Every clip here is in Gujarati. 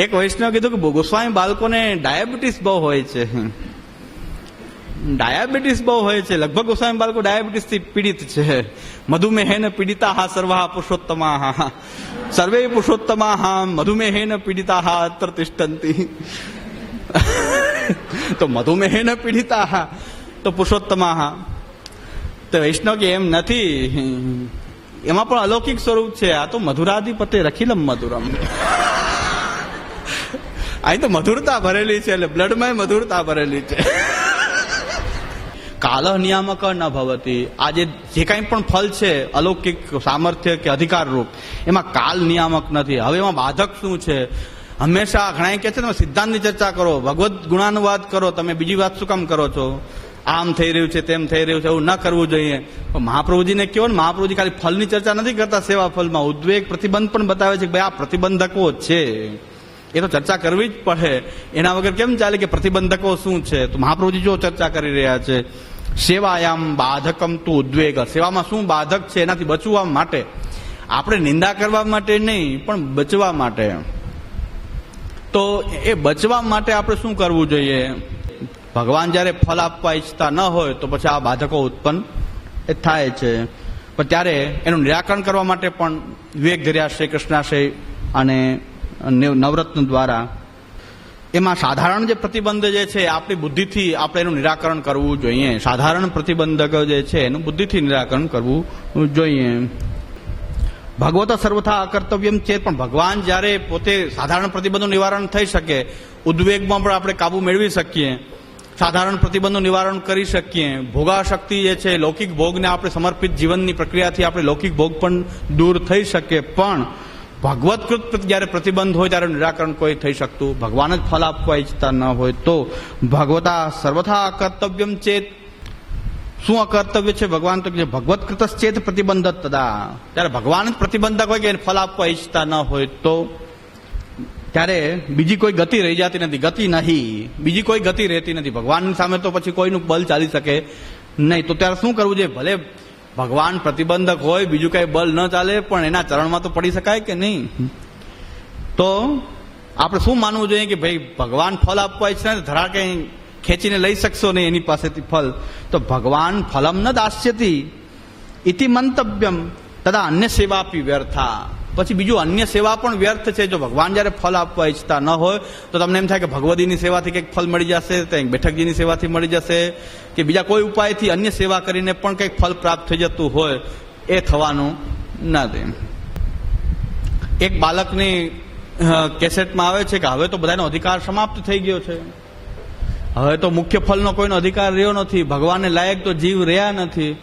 એક વૈષ્ણવ કીધું કે ગોસ્વામી બાળકોને ડાયાબિટીસ બહુ હોય છે. ડાયાબિટીસ બહુ હોય છે. લગભગ ગોસ્વામી બાળકો ડાયાબિટીસ થી પીડિત છે. મધુમેહેન પીડિતા સર્વા પુરુષોત્તમા સર્વે પુરુષોત્તમા મધુમેહેન પીડિતા અત્ર તિષ્ઠન્તિ. તો મધુમેહેન પીડિતા તો પુરુષોત્તમા. તો વૈષ્ણવ કે એમ નથી, એમાં પણ અલૌકિક સ્વરૂપ છે. આ તો મધુરાધિપતે રખીલમ મધુરમ. અહીં તો મધુરતા ભરેલી છે, એટલે બ્લડમાં મધુરતા ભરેલી છે. કાલ નિયામક ન ભવતી. આ જે કાંઈ પણ ફલ છે અલૌકિક સામર્થ્ય કે અધિકાર રૂપ, એમાં કાલ નિયામક નથી. હવે એમાં બાધક શું છે? હંમેશા ઘણા કહે છે તમે સિદ્ધાંતની ચર્ચા કરો, ભગવત ગુણાનુવાદ કરો, તમે બીજી વાત શું કામ કરો છો? આમ થઈ રહ્યું છે, તેમ થઈ રહ્યું છે, એવું ન કરવું જોઈએ. મહાપ્રભુજીને કહો ને, મહાપ્રભુજી ખાલી ફલની ચર્ચા નથી કરતા સેવા ફલમાં, ઉદ્વેગ પ્રતિબંધ પણ બતાવે છે કે ભાઈ આ પ્રતિબંધકો છે, એ તો ચર્ચા કરવી જ પડે. એના વગર કેમ ચાલે કે પ્રતિબંધકો શું છે? તો મહાપ્રભુજી જો ચર્ચા કરી રહ્યા છે, સેવાયામ બાધકમ તું ઉદ્વેગ. સેવામાં શું બાધક છે? એનાથી બચવા માટે, આપણે નિંદા કરવા માટે નહીં, પણ બચવા માટે. તો એ બચવા માટે આપણે શું કરવું જોઈએ? ભગવાન જયારે ફલ આપવા ઈચ્છતા ન હોય તો પછી આ બાધકો ઉત્પન્ન થાય છે. પણ ત્યારે એનું નિરાકરણ કરવા માટે પણ વિવેક ધર્યાશ્રય, કૃષ્ણાશ્રય અને નવરત્ન દ્વારા એમાં સાધારણ જે પ્રતિબંધ જે છે આપણી બુદ્ધિથી આપણે એનું નિરાકરણ કરવું જોઈએ. સાધારણ પ્રતિબંધક જે છે એનું બુદ્ધિથી નિરાકરણ કરવું જોઈએ. ભગવત સર્વથા અકર્તવ્યમ છે, પણ ભગવાન જ્યારે પોતે સાધારણ પ્રતિબંધનું નિવારણ થઈ શકે, ઉદ્વેગમાં પણ આપણે કાબુ મેળવી શકીએ, સાધારણ પ્રતિબંધનું નિવારણ કરી શકીએ, ભોગાશક્તિ જે છે લૌકિક ભોગને આપણે સમર્પિત જીવનની પ્રક્રિયાથી આપણે લૌકિક ભોગ પણ દૂર થઈ શકે, પણ ભગવતકૃત જયારે પ્રતિબંધ હોય ત્યારે નિરાકરણ કોઈ થઈ શકતું, ભગવાન જ ફલ આપવા ઈચ્છતા ન હોય તો ભગવતા સર્વથા અકર્તવ્યમ ચેત. શું અકર્તવ્ય છે? ભગવાન તો ભગવતકૃત ચેત પ્રતિબંધ તદા. ત્યારે ભગવાન જ પ્રતિબંધક હોય કે ફલ આપવા ઈચ્છતા ન હોય તો ત્યારે બીજી કોઈ ગતિ રહી જતી નથી. ગતિ નહીં, બીજી કોઈ ગતિ રહેતી નથી. ભગવાનની સામે તો પછી કોઈનું બલ ચાલી શકે નહીં. તો ત્યારે શું કરવું જોઈએ? ભલે ભગવાન પ્રતિબંધક હોય, બીજું કઈ બલ ન ચાલે, પણ એના ચરણમાં તો પડી શકાય કે નહીં? તો આપણે શું માનવું જોઈએ કે ભાઈ ભગવાન ફલ આપવા ઈચ્છે, ધરા કઈ ખેંચીને લઈ શકશો નહીં એની પાસેથી ફલ. તો ભગવાન ફલમ ન દાસ્યતિ ઇતિ મંતવ્યમ તદા અન્ય સેવા આપી વ્યર્થા. પછી બીજું અન્ય સેવા પણ વ્યર્થ છે. જો ભગવાન જયારે ફલ આપવા ઈચ્છતા ન હોય તો તમને એમ થાય કે ભગવદીની સેવાથી કંઈક ફલ મળી જશે, બેઠકજીની સેવાથી મળી જશે, કે બીજા કોઈ ઉપાયથી અન્ય સેવા કરીને પણ કંઈક ફલ પ્રાપ્ત થઈ જતું હોય, એ થવાનું નથી. એક બાળકની કેસેટમાં આવે છે કે હવે તો બધાનો અધિકાર સમાપ્ત થઈ ગયો છે, હવે તો મુખ્ય ફલનો કોઈનો અધિકાર રહ્યો નથી, ભગવાનને લાયક તો જીવ રહ્યા નથી,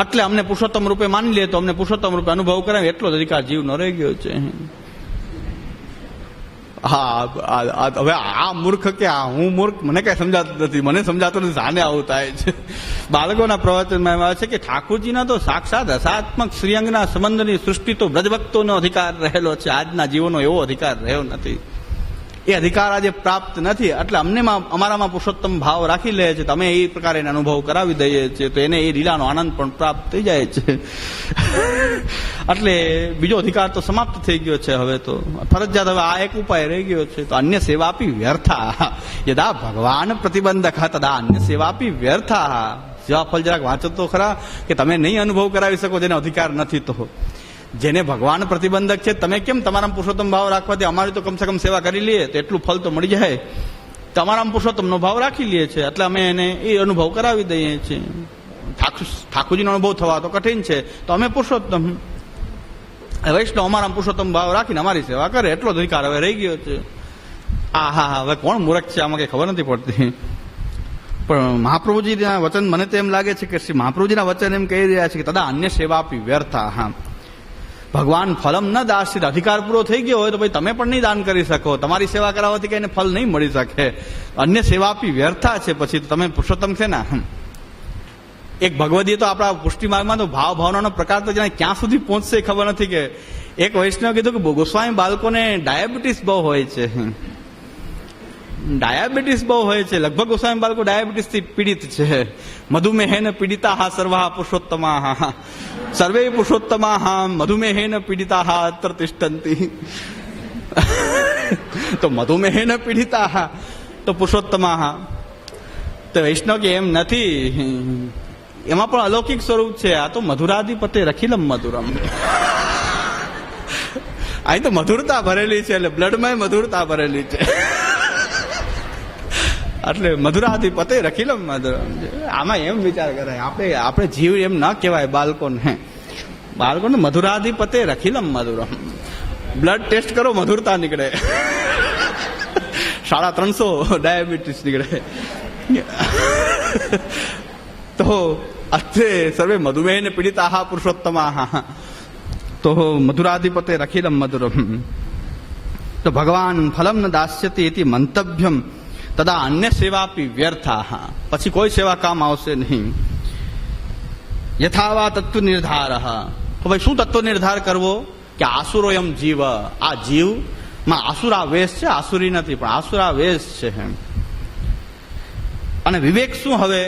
એટલે અમને પુરુષોત્તમ રૂપે માની લે તો અમને પુરુષોત્તમ રૂપે અનુભવ કરાવે એટલો જ અધિકાર જીવનો રહી ગયો છે. હા, હવે આ મૂર્ખ કે હું મૂર્ખ, મને કઈ સમજાતું નથી, મને સમજાતું નથી, આને આવું થાય છે. બાળકોના પ્રવચનમાં એમ આવે છે કે ઠાકોરજીના તો સાક્ષાત રસાત્મક શ્રીઅંગના સંબંધની સૃષ્ટિ તો બ્રજભક્તોનો અધિકાર રહેલો છે, આજના જીવોનો એવો અધિકાર રહ્યો નથી. એ અધિકાર આજે પ્રાપ્ત નથી, એટલે અમને અમારામાં પુરુષોત્તમ ભાવ રાખી લે છે, તમે એ પ્રકારે એને અનુભવ કરાવી દઈએ છીએ, તો એને એ લીલાનો આનંદ પણ પ્રાપ્ત થઈ જાય છે. એટલે બીજો અધિકાર તો સમાપ્ત થઈ ગયો છે. હવે તો ફરજિયાત હવે આ એક ઉપાય રહી ગયો છે. તો અન્ય સેવા આપી વ્યર્થા યદા ભગવાન પ્રતિબંધક તદા અન્ય સેવા આપી વ્યર્થા. સેવા ફલ જરાક વાંચો તો ખરા, કે તમે નહીં અનુભવ કરાવી શકો જેનો અધિકાર નથી. તો જેને ભગવાન પ્રતિબંધક છે, તમે કેમ તમારા પુરુષોત્તમ ભાવ રાખવાથી અમારી તો કમસે કમ સેવા કરી લઈએ તો એટલું ફલ તો મળી જાય, તમારા પુરુષોત્તમનો ભાવ રાખી લઈએ છીએ, એટલે અમે એને એ અનુભવ કરાવી દઈએ છીએ. ઠાકોરજીનો અનુભવ થવા તો કઠિન છે, તો અમે પુરુષોત્તમ વૈષ્ણવ અમારા પુરુષોત્તમ ભાવ રાખીને અમારી સેવા કરે, એટલો જ અધિકાર હવે રહી ગયો છે. હા, હવે કોણ મૂર્ખ છે આમાં કઈ ખબર નથી પડતી. પણ મહાપ્રભુજીના વચન મને તો એમ લાગે છે કે શ્રી મહાપ્રભુજીના વચન એમ કહી રહ્યા છે કે તદા અન્ય સેવા આપી વ્યર્થા. હા, ભગવાન ફલમ ન દાસ્યતિ. અધિકાર પૂરો થઈ ગયો હોય તો ભાઈ તમે પણ નહીં દાન કરી શકો, તમારી સેવા કરાવવાથી કઈને ફલ નહીં મળી શકે. અન્ય સેવા આપી વ્યર્થા છે, પછી તો તમે પુરુષોત્તમ છે ને. એક ભગવદીય તો આપણા પુષ્ટિ માર્ગમાં તો ભાવ ભાવનાનો પ્રકાર તો જાણે ક્યાં સુધી પહોંચશે ખબર નથી. કે એક વૈષ્ણવ કીધું કે ગોસ્વામી બાળકોને ડાયાબિટીસ બહુ હોય છે. ડાયાબિટીસ બહુ હોય છે. લગભગ ગોસ્વામી બાળકો ડાયાબિટીસ થી પીડિત છે. મધુમેહેન પીડિતા સર્વા પુરુષોત્તમા સર્વે પુરુષોત્તમા મધુમેહેન પીડિતા અત્ર તિષ્ઠંતિ. તો મધુમેહેન પીડિતા તો પુરુષોત્તમા. તો વૈષ્ણવ કે એમ નથી, એમાં પણ અલૌકિક સ્વરૂપ છે. આ તો મધુરાધિપતે રખીલમ મધુરમ. અહીં તો મધુરતા ભરેલી છે, એટલે બ્લડમાં મધુરતા ભરેલી છે. એટલે મધુરાધિપતે રખીલમ મધુરમ. આમાં એમ વિચાર કરાય, આપણે જીવ એમ ન કહેવાય બાળકોને મધુરાધિપતે રખીલમ મધુરમ. બ્લડ ટેસ્ટ કરો, મધુરતા નીકળે. 350 ડાયાબિટીસ નીકળે. તો અત્રે સર્વે મધુમેહને પીડિતા પુરુષોત્તમા તો મધુરાધિપતે રખીલમ મધુરમ. તો ભગવાન ફલમ ન દાસ્યતિ ઇતિ મંતવ્યમ તદા અન્ય સેવાપી વ્યર્થા. પછી કોઈ સેવા કામ આવશે નહીં. યથાવા તત્વ નિર્ધાર. તો ભાઈ શું તત્વ નિર્ધાર કરવો? કે આસુરો એમ જીવ. આ જીવમાં આસુરા વેશ છે, આસુરી નથી, પણ આસુરા વેશ છે. અને વિવેક શું હવે?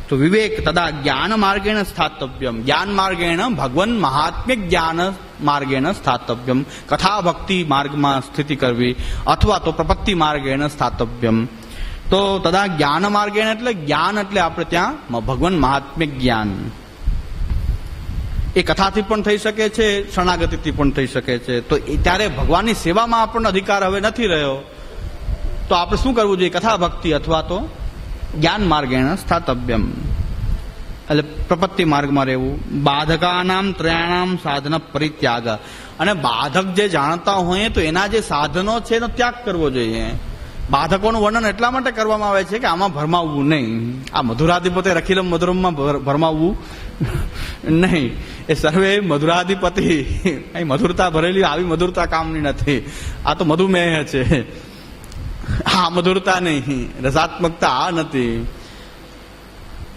તો વિવેક તદા જ્ઞાન માર્ગેણ સ્થાતવ્યમ. જ્ઞાન માર્ગેણ ભગવન મહાત્મ્ય જ્ઞાન માર્ગેણ સ્થાતવ્યમ. કથા ભક્તિ માર્ગમાં સ્થિતિ કરવી, અથવા તો પ્રપત્તિ માર્ગેણ સ્થાતવ્યમ. તો તદા જ્ઞાન માર્ગેણ એટલે જ્ઞાન એટલે આપણે ત્યાં ભગવન મહાત્મ્ય જ્ઞાન. એ કથાથી પણ થઈ શકે છે, શરણાગતિથી પણ થઈ શકે છે. તો ત્યારે ભગવાનની સેવામાં આપણને અધિકાર હવે નથી રહ્યો. તો આપણે શું કરવું જોઈએ? કથા ભક્તિ અથવા તો જ્ઞાન માર્ગેણ સ્થાતવ્યમ, એટલે પ્રપત્તિ માર્ગમાં રહેવું. બાધકાનામ ત્રયાણામ સાધન પરિત્યાગ. અને બાધક જે જાણતા હોય તો એના જે સાધનો છે એનો ત્યાગ કરવો જોઈએ. બાધકોનું વર્ણન એટલા માટે કરવામાં આવે છે કે આમાં ભરમાવવું નહીં. આ મધુરાધિપતે રખીલમ મધુરમમાં ભરમાવવું નહીં. એ સર્વે મધુરાધિપતિ. અહીં મધુરતા ભરેલી, આવી મધુરતા કામની નથી. આ તો મધુમેહ છે. આ મધુરતા નહીં, રસાત્મકતા આ નથી.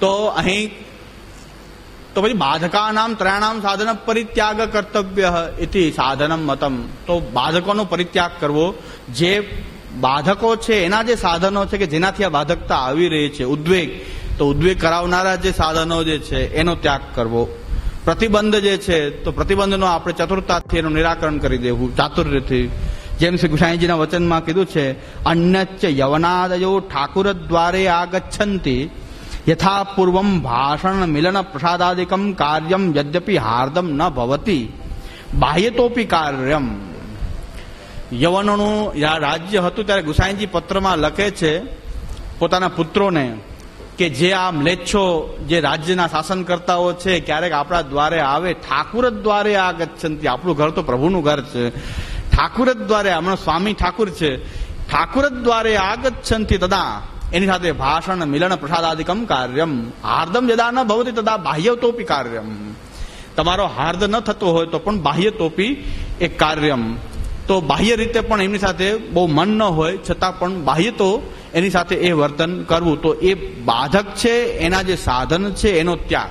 તો અહીં તો પછી બાધકાનામ ત્રયાણામ સાધન પરિત્યાગ કર્તવ્ય ઇતિ સાધનમ મતમ. તો બાધકોનો પરિત્યાગ કરવો. જે બાધકો છે એના જે સાધનો છે કે જેનાથી આ બાધકતા આવી રહી છે, ઉદ્વેગ, તો ઉદ્વેગ કરાવનારા જે સાધનો જે છે એનો ત્યાગ કરવો. પ્રતિબંધ જે છે તો પ્રતિબંધનો આપણે ચતુરતાથી એનું નિરાકરણ કરી દેવું, ચાતુર્યથી. જેમ શ્રી ગુસાઈજીના વચનમાં કીધું છે, અન્યચ્ચ યવનાદયો ઠાકુર દ્વારે આગચ્છન્તિ યથા પૂર્વમ ભાષણ મિલન પ્રસાદાદિકમ કાર્યમ યદ્યપી હાર્દમ ન ભવતી બાહ્યતોપી કાર્યમ. યવનોનું રાજ્ય હતું ત્યારે ગુસાઈજી પત્રમાં લખે છે પોતાના પુત્રોને કે જે આ મ્લેચ્છો જે રાજ્યના શાસનકર્તાઓ છે ક્યારેક આપણા દ્વારે આવે, ઠાકુર દ્વારે આગચ્છન્તિ. આપણું ઘર તો પ્રભુનું ઘર છે. ઠાકુર દ્વારે, હમણાં સ્વામી ઠાકુર છે, ઠાકુર દ્વારે આગચ્છન્તિ તદા એની સાથે ભાષણ મિલન પ્રસાદાદિકમ કાર્યમ હાર્દમ યદા ન ભવતી તદા બાહ્યતોપી કાર્યમ. તમારો હાર્દ ન થતો હોય તો પણ બાહ્યતોપી એક કાર્યમ. તો બાહ્ય રીતે પણ એમની સાથે બહુ મન ન હોય છતાં પણ બાહ્ય તો એની સાથે એ વર્તન કરવું. તો એ બાધક છે, એના જે સાધન છે એનો ત્યાગ.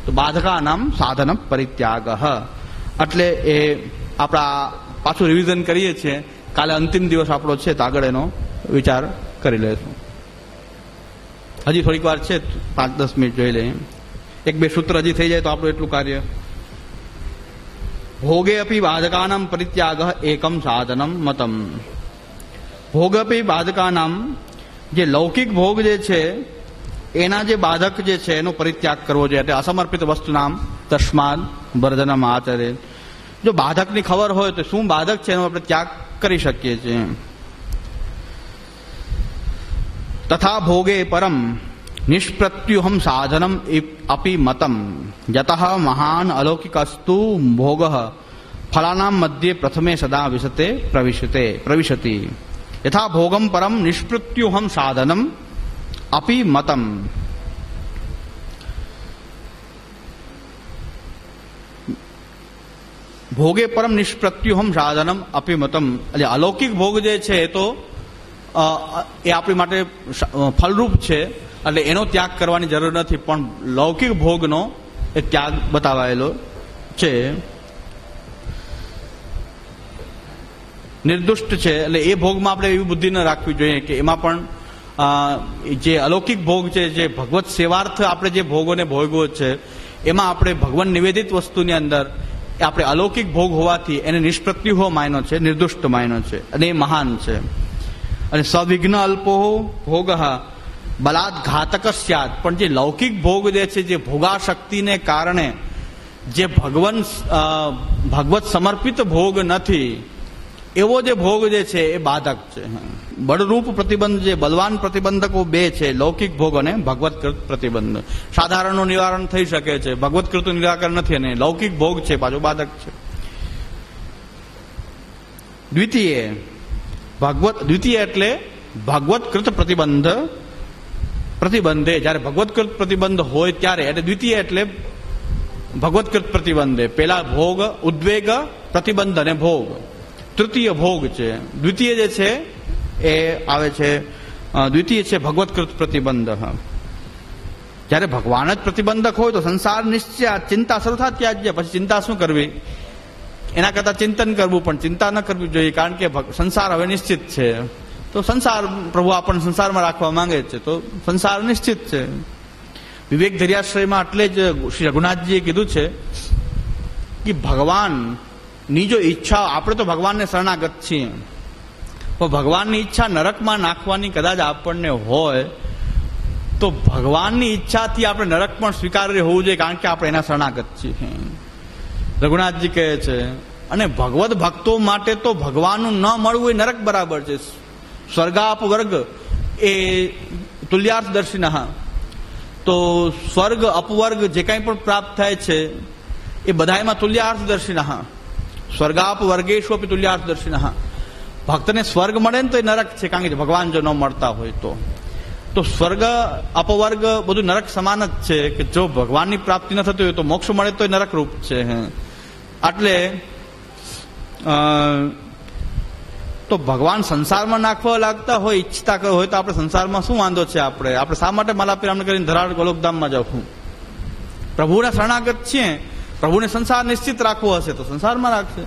તો બાધકા નામ સાધન પરિત્યાગ. એટલે એ આપણા પાછું રિવિઝન કરીએ છીએ. કાલે અંતિમ દિવસ આપણો છે તો આગળ એનો વિચાર કરી લઈશું. હજી થોડીક વાર છે, 5-10 મિનિટ જોઈ લઈએ. 1-2 સૂત્ર હજી થઈ જાય તો આપણું એટલું કાર્ય. ભોગે અપી બાધકાનામ પરિત્યાગ એકમ સાધનમ મતમ. ભોગ અપી બાધકાનામ, જે લૌકિક ભોગ જે છે એના જે બાધક જે છે એનો પરિત્યાગ કરવો જોઈએ. એટલે અસમર્પિત વસ્તુ નામ તસ્માદ વર્ધનમ આચરે. જો બાધકની ખબર હોય તો શું બાધક છે એનો આપણે ત્યાગ કરી શકીએ છીએ. તથા ભોગે પરમ નિષ્પ્રત્યુહમ સાધનમ અપી મતમ યતઃ મહાન અલૌકિકસ્તુ ભોગ ફલાનામ મધ્યે પ્રથમે સદા વિશતે પ્રવિશતિ યથા ભોગમ પરમ નિષ્પ્રત્યુહમ સાધનમ અપી મતમ. ભોગે પરમ નિષ્પ્રત્યુહમ સાધનમ અપી મતમ. એટલે અલૌકિક ભોગ જે છે એ તો એ આપણી માટે ફલરૂપ છે, એટલે એનો ત્યાગ કરવાની જરૂર નથી. પણ લૌકિક ભોગનો એ ત્યાગ બતાવાયેલો છે. નિર્દુષ્ટ છે, એટલે એ ભોગમાં આપણે એવી બુદ્ધિ ન રાખવી જોઈએ કે એમાં પણ જે અલૌકિક ભોગ છે, જે ભગવત સેવાર્થ આપણે જે ભોગોને ભોગવો છે, એમાં આપણે ભગવાન નિવેદિત વસ્તુની અંદર આપણે અલૌકિક ભોગ હોવાથી એને નિષ્પ્રત્યુહો માયનો છે, નિર્દુષ્ટ માયનો છે, અને એ મહાન છે. અને સવિઘ્ન અલ્પો ભોગ બલાદ ઘાતક સ્યાત, પણ જે લૌકિક ભોગ જે છે, જે ભોગાશક્તિને કારણે જે ભગવત સમર્પિત ભોગ નથી, એવો જે ભોગ જે છે એ બાધક છે. બળરૂપ પ્રતિબંધ, જે બલવાન પ્રતિબંધકો બે છે, લૌકિક ભોગ અને ભગવતકૃત પ્રતિબંધ. સાધારણનું નિવારણ થઈ શકે છે, ભગવતકૃતનું નિરાકરણ નથી, અને લૌકિક ભોગ છે પાછો બાધક છે. દ્વિતીય એટલે ભગવતકૃત પ્રતિબંધે, જયારે ભગવતકૃત પ્રતિબંધ હોય ત્યારે, એટલે દ્વિતીય એટલે ભગવતકૃત પ્રતિબંધે. પેલા ભોગ, ઉદ્વેગ, પ્રતિબંધ અને ભોગ. તૃતીય ભોગ છે. દ્વિતીય જે છે એ આવે છે, દ્વિતીય છે ભગવતકૃત પ્રતિબંધ. જયારે ભગવાન જ પ્રતિબંધક હોય તો સંસાર નિશ્ચય, ચિંતા શરૂ થાય ત્યાજ્ય. પછી ચિંતા શું કરવી? એના કરતા ચિંતન કરવું, પણ ચિંતા ન કરવી જોઈએ, કારણ કે સંસાર હવે નિશ્ચિત છે. તો સંસાર, પ્રભુ આપણને સંસારમાં રાખવા માંગે છે, તો સંસાર નિશ્ચિત છે. વિવેક ધર્યાશ્રયમાં એટલે જ શ્રી રઘુનાથજીએ કીધું છે કે ભગવાનની જો ઈચ્છા, આપણે તો ભગવાનને શરણાગત છીએ, પણ ભગવાનની ઈચ્છા નરકમાં નાખવાની કદાચ આપણને હોય તો ભગવાનની ઈચ્છાથી આપણે નરક પણ સ્વીકાર્ય હોવું જોઈએ, કારણ કે આપણે એના શરણાગત છીએ. રઘુનાથજી કહે છે. અને ભગવત ભક્તો માટે તો ભગવાનનું ન મળવું એ નરક બરાબર છે. સ્વર્ગાપવર્ગ એ તુલ્યાર્થ દર્શિનઃ. તો સ્વર્ગ અપવર્ગ જે કંઈ પણ પ્રાપ્ત થાય છે એ બધા એમાં તુલ્યાર્થ દર્શિનઃ. સ્વર્ગાપવર્ગેશુ અપી તુલ્યાર્થ દર્શિનઃ. ભક્તને સ્વર્ગ મળે ને તો એ નરક છે, કારણ કે ભગવાન જો ન મળતા હોય તો સ્વર્ગ અપવર્ગ બધું નરક સમાન જ છે, કે જો ભગવાનની પ્રાપ્તિ ન થતી હોય તો મોક્ષ મળે તો એ નરક રૂપ છે. એટલે તો ભગવાન સંસારમાં નાખવા લાગતા હોય, ઈચ્છતા હોય તો આપણે સંસારમાં શું વાંધો છે? આપણે શા માટે માલાપિરામણ કરીને ધરાડ ગોલોકધામમાં જવું? પ્રભુના શરણાગત છીએ, પ્રભુને સંસાર નિશ્ચિત રાખવો હશે તો સંસારમાં રાખશે.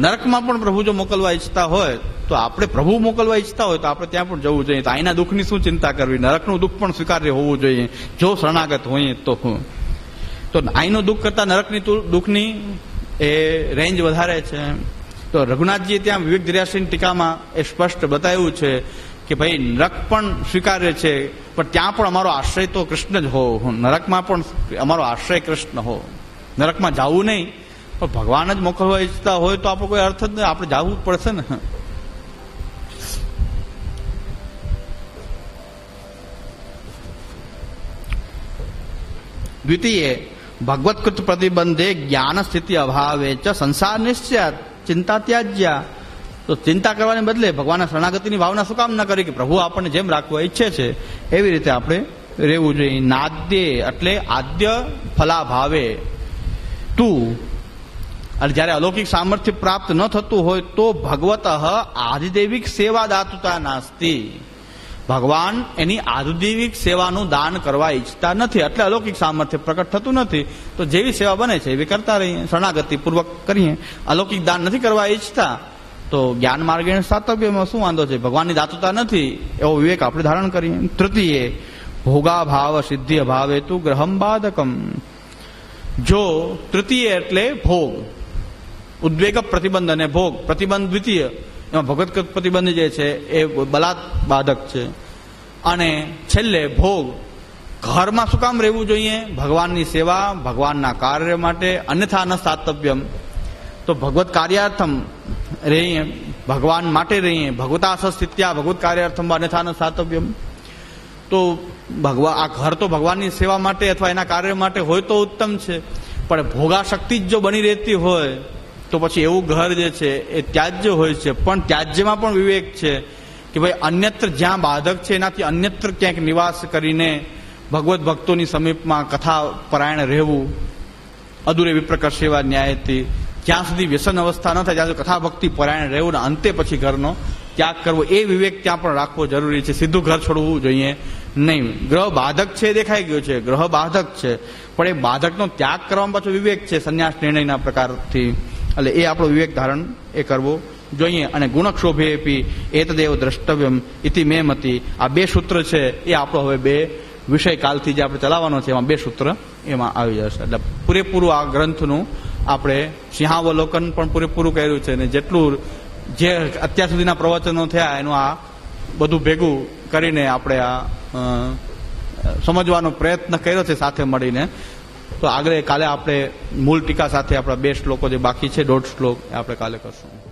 નરકમાં પણ પ્રભુ જો મોકલવા ઈચ્છતા હોય તો આપણે, પ્રભુ મોકલવા ઈચ્છતા હોય તો આપણે ત્યાં પણ જવું જોઈએ. તો અહીંના દુઃખની શું ચિંતા કરવી? નરકનું દુઃખ પણ સ્વીકાર્ય હોવું જોઈએ જો શરણાગત હોઈએ તો. અહીંનું દુઃખ કરતા નરકની દુઃખની એ રેન્જ વધારે છે. તો રઘુનાથજીએ ત્યાં વિવેક ધર્યાશ્રયની ટીકામાં એ સ્પષ્ટ બતાવ્યું છે કે ભાઈ નરક પણ સ્વીકાર્ય છે, પણ ત્યાં પણ અમારો આશ્રય તો કૃષ્ણ જ હો. નરકમાં પણ અમારો આશ્રય કૃષ્ણ હો. નરકમાં જવું નહીં, પણ ભગવાન જ મોકલવા ઈચ્છતા હોય તો આપણો કોઈ અર્થ જ નહીં, આપણે જવું જ પડશે ને. દ્વિતીય ભગવત્કૃત પ્રતિબંધે જ્ઞાન સ્થિતિ અભાવે ચ સંસાર નિશ્ચય ચિંતા ત્યાજ્યા. તો ચિંતા કરવાને બદલે ભગવાનના શરણાગતિની ભાવના શું કામ ન કરી કે પ્રભુ આપણને જેમ રાખવા ઈચ્છે છે એવી રીતે આપણે રહેવું જોઈએ. નાદ્ય એટલે આદ્ય ફલાભાવે તું, અને જયારે અલૌકિક સામર્થ્ય પ્રાપ્ત ન થતું હોય તો ભગવત આધિદેવિક સેવા દાતુતા નાસ્તિ. ભગવાન એની આધિદેવિક સેવાનું દાન કરવા ઈચ્છતા નથી, એટલે અલૌકિક સામર્થ્ય પ્રકટ થતું નથી. તો જેવી સેવા બને છે એવી કરતા રહીએ, શરણાગતિ પૂર્વક કરીએ. અલૌકિક દાન નથી કરવા ઈચ્છતા તો જ્ઞાન માર્ગે સાતવ્યમાં શું વાંધો છે? ભગવાનની દાતુતા નથી એવો વિવેક આપણે ધારણ કરીએ. તૃતીય ભોગાભાવ સિદ્ધિ અભાવે તું ગ્રહમ બાધકમ. જો તૃતીય એટલે ભોગ, ઉદ્વેગ પ્રતિબંધ અને ભોગ. પ્રતિબંધ દ્વિતીય, એમાં ભગવત્કૃત પ્રતિબંધ જે છે એ બલાત બાધક છે. અને છેલ્લે ભોગ. ઘરમાં શું કામ રહેવું જોઈએ? ભગવાનની સેવા, ભગવાનના કાર્ય માટે. અન્યથા ન સાતવ્યમ. તો ભગવત કાર્યાર્થમ રહીએ, ભગવાન માટે રહીએ. ભગવતા સસ્થિત્યા ભગવત કાર્યાર્થમ અન્યથા ન સાતવ્યમ. તો આ ઘર તો ભગવાનની સેવા માટે અથવા એના કાર્ય માટે હોય તો ઉત્તમ છે, પણ ભોગાશક્તિ જ જો બની રહેતી હોય તો પછી એવું ઘર જે છે એ ત્યાજ્ય હોય છે. પણ ત્યાજ્યમાં પણ વિવેક છે કે ભાઈ અન્યત્ર જ્યાં બાધક છે એનાથી અન્યત્ર ક્યાંક નિવાસ કરીને ભગવત ભક્તોની સમીપમાં કથા પરાયણ રહેવું. અધૂરે વિપ્રકર સેવા ન્યાયથી જ્યાં સુધી વ્યસન અવસ્થા ન થાય ત્યાં સુધી કથા ભક્તિ પરાયણ રહેવું ને અંતે પછી ઘરનો ત્યાગ કરવો, એ વિવેક ત્યાં પણ રાખવો જરૂરી છે. સીધું ઘર છોડવું જોઈએ નહીં. ગ્રહ બાધક છે દેખાઈ ગયો છે, ગ્રહ બાધક છે, પણ એ બાધકનો ત્યાગ કરવામાં પાછો વિવેક છે સંન્યાસ નિર્ણયના પ્રકારથી. એટલે એ આપણો વિવેક ધારણ એ કરવો જોઈએ અને ગુણક્ષોભેપી એતદેવ દ્રષ્ટવ્યમ ઇતિ મે મતિ. આ બે સૂત્ર છે એ આપણો હવે બે વિષય કાલથી જે આપણે ચલાવવાનો છે એમાં બે સૂત્ર એમાં આવી જશે. એટલે પૂરેપૂરું આ ગ્રંથનું આપણે સિંહાવલોકન પણ પૂરેપૂરું કર્યું છે અને જેટલું જે અત્યાર સુધીના પ્રવચનો થયા એનું આ બધું ભેગું કરીને આપણે આ સમજવાનો પ્રયત્ન કર્યો છે સાથે મળીને. તો આગળ કાલે આપણે મૂળ ટીકા સાથે આપણા બે શ્લોકો જે બાકી છે 1.5 શ્લોક આપણે કાલે કરશું.